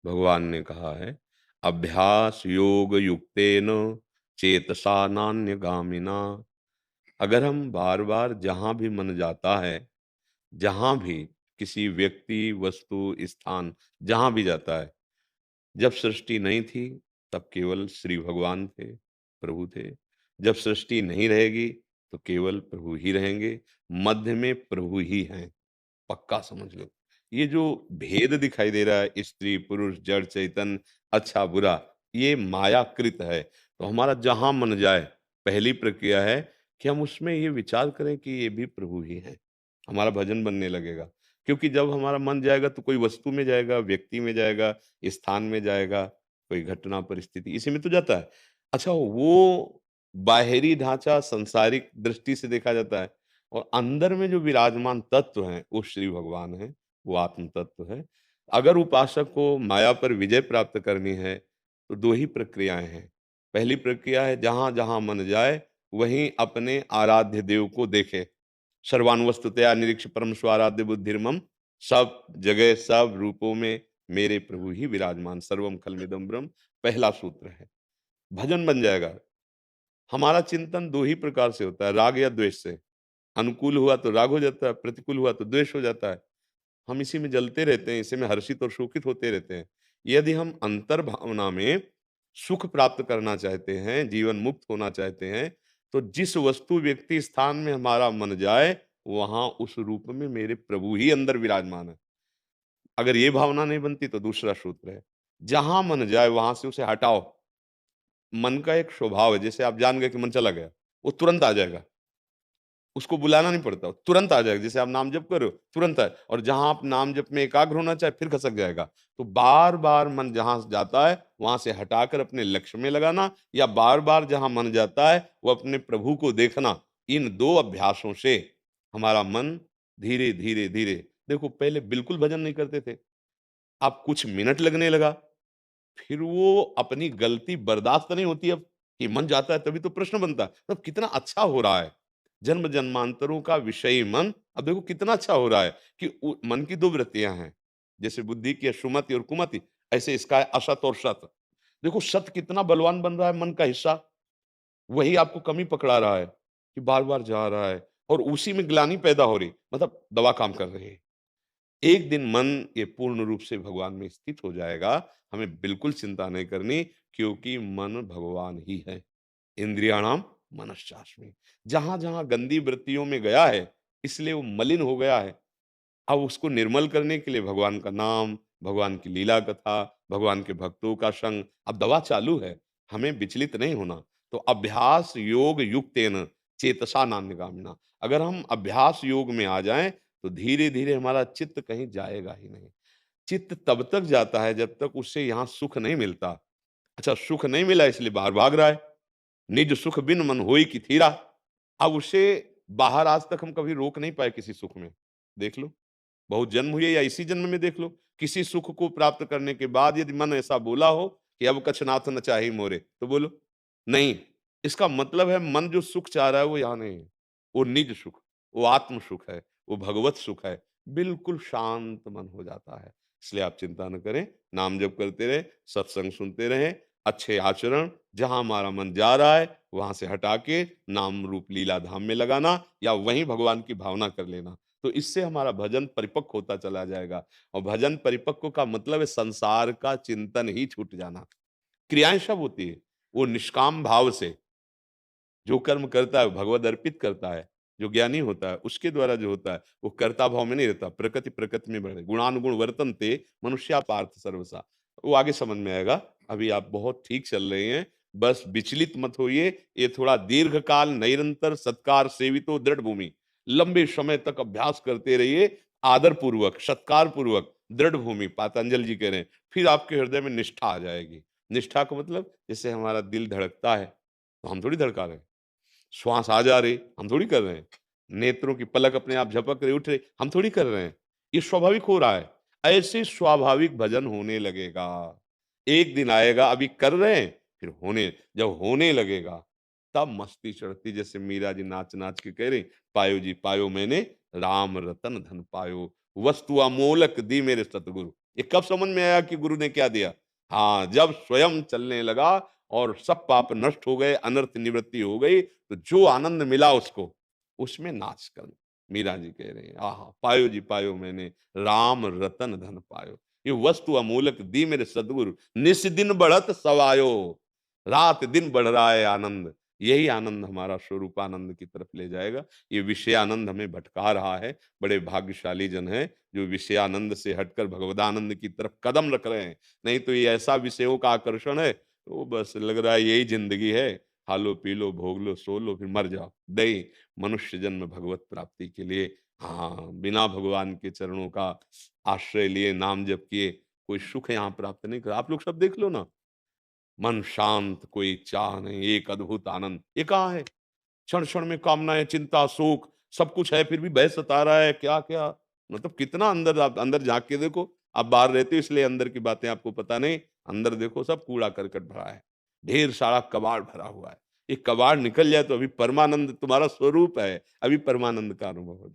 भगवान ने कहा है, अभ्यास योग युक्तेन चेतसा नान्यगामिना। अगर हम बार-बार जहाँ भी मन जाता है, जहाँ भी किसी व्यक्ति, वस्तु, स्थान जहाँ भी जाता है, जब सृष्टि नहीं थी, तब केवल श्री भगवान थे, प्रभु थे। जब सृष्टि नहीं रहेगी, तो केवल प्रभु ही रहेंगे। मध्य में प्रभु ही हैं। पक्का समझ लो। ये जो भेद दिखाई दे रहा है स्त्री, पुरुष, जड़, चैतन्य, अच्छा, बुरा, ये मायाकृत है। तो हमारा जहाँ मन जाए, पहली प्रक्रिया है कि हम उसमें ये विचार करें कि ये भी प्रभु ही हैं। हमारा भजन बनने लगेगा। क्योंकि जब हमारा मन जाएगा तो कोई वस्तु में जाएगा, व्यक्ति में जाएगा, स्थान में जाएगा, कोई घटना, परिस्थिति इसी में तो जाता है। अच्छा, वो बाहरी ढाँचा सांसारिक दृष्टि से देखा जाता है। और अंदर में जो विराजमान तत्व हैं, वो श्री भगवान हैं, वो आत्म तत्व है। अगर उपासक को माया पर विजय प्राप्त करनी है, तो 2 ही प्रक्रियाएँ हैं। पहली प्रक्रिया है जहाँ-जहाँ मन जाए, वहीं अपने आराध्य देव को देखे। सर्वान्वस्तुतया निरीक्ष परम स्वाराध्य बुद्धिर्मम, सब जगह सब रूपों में मेरे प्रभु ही विराजमान, सर्वम खलमिदं ब्रह्म, पहला सूत्र है। भजन बन जाएगा। हमारा चिंतन 2 ही प्रकार से होता है, राग या द्वेष से। अनुकूल हुआ तो राग हो जाता है, प्रतिकूल हुआ तो द्वेष हो जाता है। हम इसी में जलते रहते हैं, इसी में हर्षित और शोकित होते रहते हैं। यदि हम अंतर्भावना में सुख प्राप्त करना चाहते हैं, जीवन मुक्त होना चाहते हैं, तो जिस वस्तु, व्यक्ति, स्थान में हमारा मन जाए, वहाँ उस रूप में मेरे प्रभु ही अंदर विराजमान है। अगर ये भावना नहीं बनती तो दूसरा सूत्र है, जहाँ मन जाए वहाँ से उसे हटाओ। मन का एक स्वभाव है, जैसे आप जान गए कि मन चला गया, वो तुरंत आ जाएगा। उसको बुलाना नहीं पड़ता, तुरंत आ जाएगा। जैसे आप नाम जप कर रहे हो, तुरंत आए और जहाँ आप नाम जप में एकाग्र होना चाहे, फिर खसक जाएगा। तो बार-बार मन जहाँ जाता है, वहाँ से हटाकर अपने लक्ष्य में लगाना या बार-बार जहाँ मन जाता है, वो अपने प्रभु को देखना। इन 2 अभ्यासों से हमारा मन धीरे, धीरे, धीरे देखो पहले बिल्कुल भजन नहीं करते थे, अब कुछ मिनट लगने लगा, फिर वो अपनी गलती बर्दाश्त नहीं होती अब, कि मन जाता है तभी तो प्रश्न बनता है, तब कितना अच्छा हो रहा है। जन्म-जन्मांतरों का विषयी मन, अब देखो कितना अच्छा हो रहा है कि मन की 2 वृत्तियाँ हैं। जैसे बुद्धि की है सुमति और कुमति, ऐसे इसका है असत और सत। देखो सत कितना बलवान बन रहा है मन का हिस्सा, वही आपको कमी पकड़ा रहा है, कि बार-बार जा रहा है और उसी में ग्लानि पैदा हो रही, मतलब दवा काम कर रही है। एक दिन मन ये पूर्ण रूप से भगवान में स्थित हो जाएगा, हमें बिल्कुल चिंता नहीं करनी, क्योंकि मन भगवान ही है। इंद्रियाणाम मनश्चास्मि। जहाँ-जहाँ गंदी वृत्तियों में गया है, इसलिए वो मलिन हो गया है। अब उसको निर्मल करने के लिए भगवान का नाम, भगवान की लीला कथा, भगवान के भक्तों का संग, अब दवा चालू है, हमें विचलित नहीं होना। तो अभ्यास योग युक्तेन चेतसा नान्यगामिना। अगर हम अभ्यास योग में आ जाएँ, तो धीरे-धीरे हमारा चित्त कहीं जाएगा ही नहीं। चित्त तब तक जाता है जब तक उससे यहाँ सुख नहीं मिलता। अच्छा, सुख नहीं मिला इसलिए बाहर भाग रहा है। निज सुख बिन मन होई कि थीरा। अब उसे बाहर आज तक हम कभी रोक नहीं पाए किसी सुख में। देख लो, बहुत जन्म हुए या इसी जन्म में देख लो, किसी सुख को प्राप्त करने के बाद यदि मन ऐसा बोला हो कि अब कछ नाथ न चाही मोरे, तो बोलो, नहीं। इसका मतलब है मन जो सुख चाह रहा है वो यहाँ नहीं है। वो निज सुख, वो आत्म सुख है, वो भगवत सुख है। बिल्कुल शांत मन हो जाता है। इसलिए आप चिंता न करें, नाम जप करते रहें, सत्संग सुनते रहें, अच्छे आचरण, जहाँ हमारा मन जा रहा है, वहाँ से हटा के नाम रूप लीला धाम में लगाना या वहीं भगवान की भावना कर लेना। तो इससे हमारा भजन परिपक्व होता चला जाएगा और भजन परिपक्व का मतलब है संसार का चिंतन ही छूट जाना। क्रियाएँ सब होती है, वो निष्काम भाव से जो कर्म करता है, वो भगवद अर्पित करता है। जो ज्ञानी होता है, उसके द्वारा जो होता है, वो कर्ता भाव में नहीं रहता, प्रकृति प्रकृति में बढ़े। गुणानुगुण वर्तन्ते मनुष्या पार्थ सर्वसा। वो आगे समझ में आएगा, अभी आप बहुत ठीक चल रहे हैं, बस विचलित मत होइए। ये थोड़ा दीर्घकाल निरंतर सत्कार सेवितो दृढ़ भूमि, लंबे समय तक अभ्यास करते रहिए, आदर पूर्वक, सत्कार पूर्वक, दृढ़ भूमि, पातंजलि जी कह रहे हैं, फिर आपके हृदय में निष्ठा आ जाएगी। निष्ठा का मतलब, जैसे हमारा दिल धड़कता है, तो हम थोड़ी धड़का रहे हैं। श्वास आ जा रही, हम थोड़ी कर रहे हैं। नेत्रों की पलक अपने आप झपक रही, उठ रही, हम थोड़ी कर रहे हैं। ये स्वाभाविक हो रहा है। ऐसे स्वाभाविक भजन होने लगेगा। एक दिन आएगा, अभी कर रहे हैं, फिर होने जब होने लगेगा, तब मस्ती चढ़ती, जैसे मीरा जी नाच-नाच के कह रही, "पायो जी पायो मैंने, राम रतन धन पायो, वस्तु अमोलक दी मेरे सतगुरु।" ये कब समझ में आया कि गुरु ने क्या दिया? हाँ, जब स्वयं चलने लगा और सब पाप नष्ट हो गए, अनर्थ निवृत्ति हो गई, तो जो आनंद मिला उसको, उसमें नाच कर मीरा जी कह रही हैं, आहा! पायो जी पायो मैंने, राम रतन धन पायो। ये वस्तु अमूलक दी मेरे सद्गुरु, निस दिन बढ़त सवायो। रात दिन बढ़ रहा है आनंद, यही आनंद हमारा स्वरूपानंद की तरफ ले जाएगा। ये विषयानंद हमें भटका रहा है, बड़े भाग्यशाली जन हैं, जो विषयानंद से हटकर भगवदानंद की तरफ कदम रख रहे हैं। नहीं तो ये ऐसा विषयों का आकर्षण है, तो बस लग रहा है यही ज़िंदगी है, खा लो, पी लो, भोग लो, सो लो, फिर मर जाओ। नहीं, मनुष्य जन्म भगवत प्राप्ति के लिए हाँ, बिना भगवान के चरणों का आश्रय लिए, नाम जप किए, कोई सुख यहाँ प्राप्त नहीं कर आप लोग सब देख लो ना, मन शांत, कोई चाह नहीं, एक अद्भुत आनंद। ये कहाँ है? क्षण-क्षण में कामनाएँ, चिंता, शोक सब कुछ है, फिर भी भय सता रहा है, क्या-क्या मतलब कितना अंदर आप अंदर झाँक के देखो, आप बाहर रहते हो इसलिए अंदर की बातें आपको पता नहीं, अंदर देखो सब कूड़ा-करकट भरा है, ढेर सारा कबाड़ भरा हुआ है। ये कबाड़ निकल जाए तो अभी परमानंद तुम्हारा स्वरूप है, अभी परमानंद का अनुभव हो जाए।